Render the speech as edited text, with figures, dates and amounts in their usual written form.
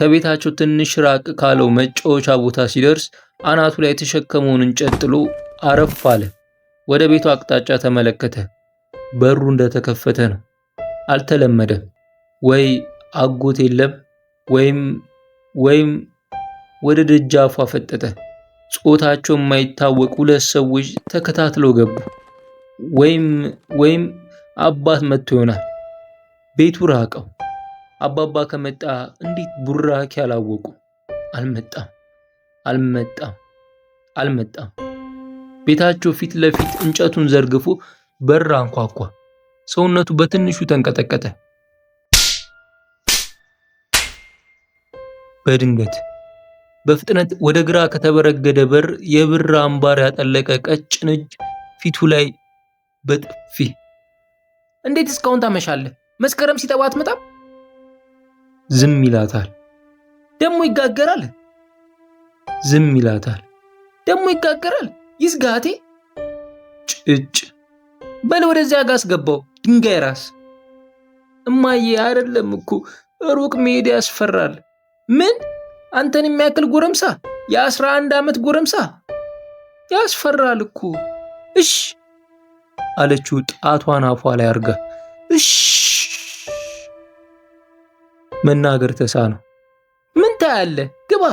ከቤታቸው ትንሽ ራቅ ካለው መጫወቻ ቦታ ሲደርስ አናቱ ላይ የተሸከመውን እንጨት ጥሎ አረፍ አለ። ወደ ቤቱ አቅጣጫ ተመለከተ። በሩ እንደተከፈተ ነው። አልተለመደም። ወይ አጎት የለም ወይም ወደ ደጃፉ አፈጠጠ። ጾታቸው የማይታወቅ ሁለት ሰዎች ተከታትለው ገቡ። ወይም አባት መጥቶ ይሆናል። ቤቱ ራቀው። አባባ ከመጣ እንዴት ቡራኪ አላወቁ? አልመጣም። ቤታቸው ፊት ለፊት እንጨቱን ዘርግፎ በር አንኳኳ። ሰውነቱ በትንሹ ተንቀጠቀጠ። በድንገት በፍጥነት ወደ ግራ ከተበረገደ በር የብር አምባር ያጠለቀ ቀጭን እጅ ፊቱ ላይ በጥፊ። እንዴት እስካሁን ታመሻለህ? መስከረም ሲጠባ አትመጣም? ዝም ይላታል። ደሞ ይጋገራል። ዝም ይላታል። ደሞ ይጋገራል። ይዝጋቴ። ጭጭ በል ወደዚያ ጋር አስገባው ድንጋይ ራስ። እማዬ አይደለም እኮ ሩቅ መሄድ ያስፈራል። ምን? አንተን የሚያክል ጎረምሳ፣ የ11 ዓመት ጎረምሳ ያስፈራል እኮ። እሽ አለችው ጣቷን አፏ ላይ አርጋ። እሽ መናገር ተሳነው። ምን ታያለህ? ግባ